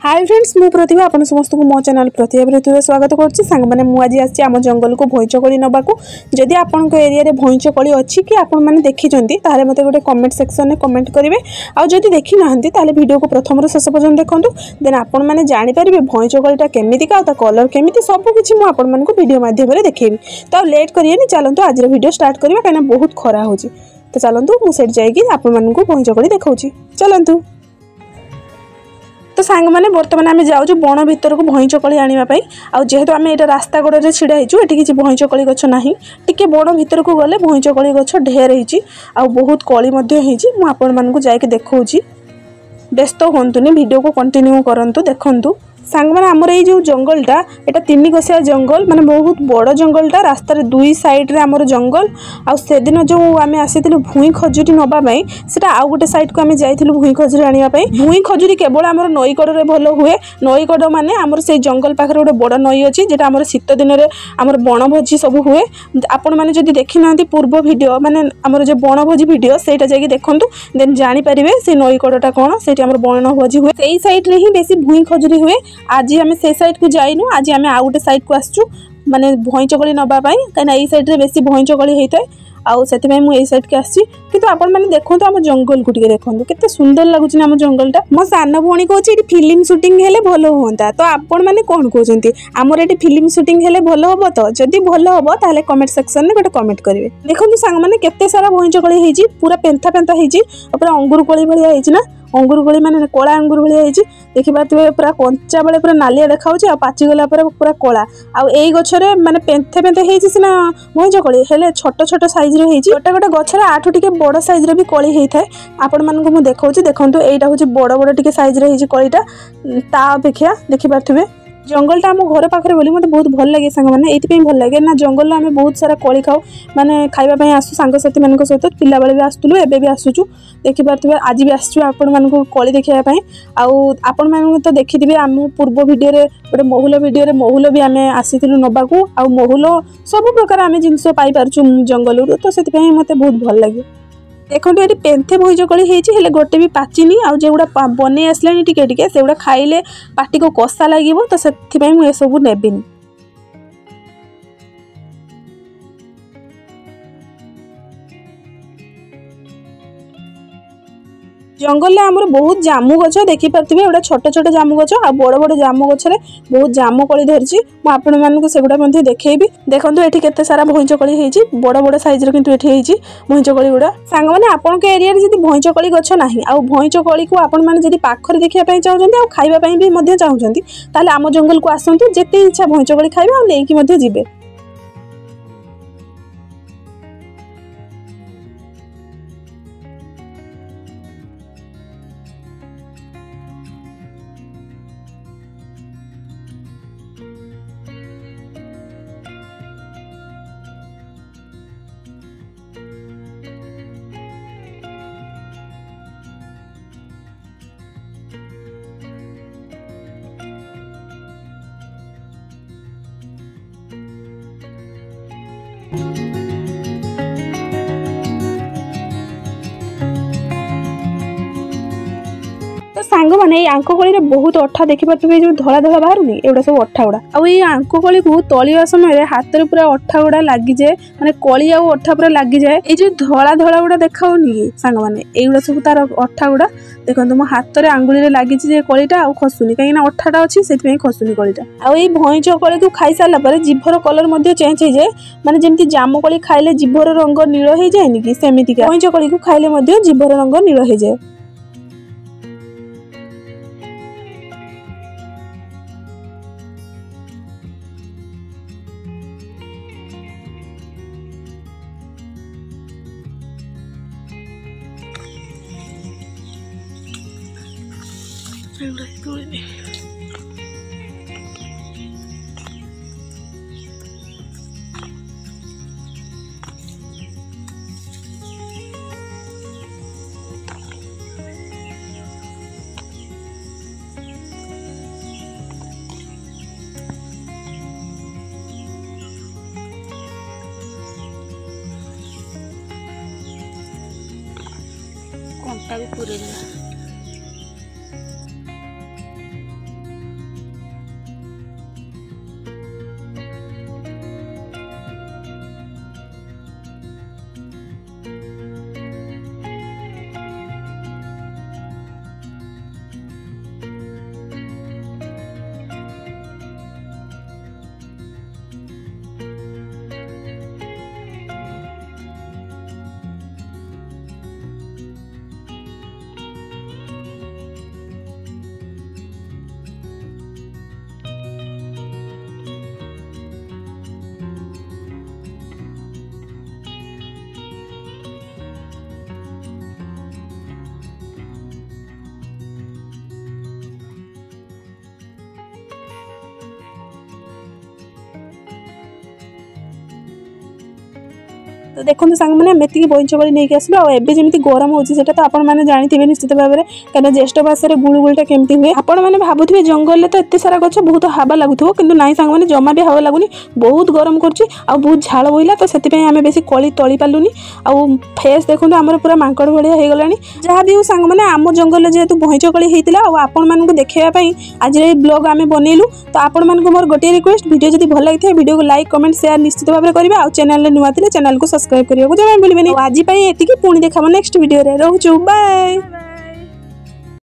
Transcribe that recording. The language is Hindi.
हाय फ्रेंड्स मु प्रतिभा आपन समस्त को मो चैनल प्रतिभा प्रतिभा स्वागत करछि। सांग माने मु आज आछि आम जंगल को भैंचकली नबाकू। जदि आपन को एरिया रे भैंचकली अछि कि आपन माने देखि जंती ताले मते गोटे कमेंट सेक्शन में कमेंट करिवे। आ जदि देखि नाहंती ताले वीडियो को प्रथम रो शेष पर्यंत देखंतु। देन आपन माने जानि परिबे भैंचकलीटा केमितिका ता कलर केमिति सब किछि मु आपन मान को वीडियो माध्यम रे देखेबी। तो लेट करियेनी चलंतु आज रो वीडियो स्टार्ट करिवा काना बहुत खरा होछि। तो चलंतु मु सेट जाई कि आपन मान को भैंचकली देखाउछि। चलंतु। तो सांग माने बर्तमान आम जाऊँ बण भीतर को भैंचकली आने आ जेहेतु आम यहाँ रास्ता कड़े छिड़ा होइछु एठी किछि भैंचकली गछ नाही। टिके बण भीतर को गले भैंचकली गछ ढेर होइछि आ बहुत कली मध्य होइछि। मु आपण मानकु जाइके देखौछि। व्यस्त होंतुनी वीडियो को कंटिन्यू करंतु देखंतु। सांग माने हमर ए जो जंगलटा एटा 3 गसिया जंगल माने बहुत बड़ जंगलटा रास्ता रे दुई साइड रे हमर जंगल आ से दिन जो आमे आसीतिलु भुई खजुरी नबा पई सेटा आ गोटे साइड को आमे जाइतिलु भुई खजुरी आनिया पई। भुई खजुरी केवल हमर नई कड़ रे भलो हुए। नई कड़ माने हमर से जंगल पाखरे गोटे बड़ नई अछि जेटा हमर शीत दिन रे हमर बनभोजी सब हुए। आपण माने जदि देखि नांती पूर्व वीडियो माने हमर जे बनभोजी वीडियो सेटा जाई देखंतु। देन जानि परिबे से नई कड़टा कोन सेठी हमर बनभोजी हुए। सेई साइड रे ही बेसी भुई खजुरी हुए। आज आम से साइड को जाइनु आज आम आउ गोटे साइड को आसचु माने भैंचकली नबा पई कना एई साइड रे बेसी भैंचकली हेइतै आउ सेति में मु एई साइड के आसी। किंतु आपण माने देखंतु हम जंगल को टिके देखंतु केते सुंदर लागुछि ना हम जंगलटा। मो सान भौणी कहछि एठी फिल्म शूटिंग हेले भलो होंता। तो आपण माने कोन कहउछंती हमर एठी फिल्म शूटिंग हेले भलो होबो। तो जदि भलो होबो ताले कमेंट सेक्शन में गोटे कमेंट करिवे। देखंतु सांग माने केते सारा भैंचकली हेइछि पूरा पेंथा पेंथा हेइछि पूरा अंगूर कोली भलिया हेइछि ना। अंगूर कोली माने कोला अंगूर भलिया हेइछि देखि पातबे पूरा कंचा बेले पूरा नालिया देखाउछि आ पाची गला पूरा कोला आ एई गछरे माने पेंथे पेंथे हेइछि सिना भैंचकली हेले छोट छोट साइज रे हेइछि। गोटे गोटे गछरे आठु टिके बड़ साइज रे भी कली हेइथाय। आपण मानकु मु देखाउछि देखंतु एइटा होछि बड़ बड़ टिके साइज रे हेइछि कलीटा ता अपेक्षा देखि पाथबे। जंगलटा आम घर पाखे बोली मत बहुत भल लगे सांग मैंने ये भल लगे ना जंगल आम बहुत सारा कली खाऊ माने खाइबा आसू सांगसाथी मान सहित पिला बेले भी आसुलु एबे भी आसुचु देखिपे आज भी आसचु आपण मानक कली देखापी आपण मान तो देखिथे आम पूर्व वीडियो गोटे महुल भी आम आसीलु नबाकू आ महुल सब प्रकार आम जिनस पाइपरचु जंगल तो से मत बहुत भल लगे। देखो ये पेंथे भैंचकली होती गोटे भी पाचिनी आउटा बन आसला टिके से खाइले पाटी को कषा लगे तो से मुझे सब नेबिनी। जंगल में आमर बहुत जामु गछ देखी पार्थिबे गोटे छोट छोट जामु गछ आ बड़ बड़ जामु गछरे बहुत जामु कली धरछि। मु आपण मानकु सेगुडा मध्ये देखेबी। देखंतु एठी केते सारा भैंचकली हेछि बड़ बड़ साइज रो किंतु एठी हेछि भैंचकली गुडा। सांग माने आपण के एरिया रे जदी भैंचकली गछ नाही आ भैंचकली को आपण माने जदी पाखरे देखिया पई चाहउछन्ती आ खाइबा पई भी मध्ये चाहउछन्ती ताले आम जंगल को आसंतु जेते इच्छा भैंचकली खाइबा आ लेकी मध्ये जिबे। तो सांग मैंने आंककली बहुत अठा देखी पारे जो धला धला बाहर एगुड़ा सब अठा गुड़ा आंककली को तलिया समय हाथ में पूरा अठा गुड़ा लगी जाए माने कली आ अठा पूरा लगी जाए ये जो धला धला गुड़ा देखाऊनी कि सांग मैंने युवा सब तार अठा गुड़ा देखो मो हाथ में आंगुली लगी कलीटा आ खसुनी कहीं अठाटा अच्छी से खसुनी कलीटा आ भैंचकली को खाई सारा जीभर कलर चेंज हो जाए माने जमी जामुकली खाइले जीभर रंग नील हो जाए कि सेमती भैंचकली को खाइले जीभर रंग नील हो जाए। कंटा भी पूरे तो देखो सांग मैंने मेतिक बइंच कोली नहीं आसलु आ एबे जेमिति गरम होउछि सेटा तो आपण माने जानिथिबे निश्चित भाव में कहीं ज्येष्ठ मासरे गुळुगुळीटा केमती हुए आपण माने भाबुथिबे जंगल में तो एते सारा गछ बहुत हावा लागुथबो किंतु नाई सांग माने जमा भी हावा लागुनी बहुत गरम करछि आ बहुत झाल बोइला तो सेति आम बेसी कली तली पालुनी आ फेस देखो आमर पूरा मांकड़ भाया हो गलानी जहाँ भी सांग मैंने आम जंगल जेहेतु भइंच कोली होता आपण मानक देखापी आज ये ब्लॉग आम बनइलु तो आपण मानक मोर गोटे रिक्वेस्ट वीडियो जब भल लगी वीडियो को लाइक कमेंट शेयर निश्चित भाव में करेंगे और चैनल नुआ चैनल को सब्सक्राइब करने को जमा भूलें आज एति पुणी देखा नेक्स्ट वीडियो रे रोचु बाय।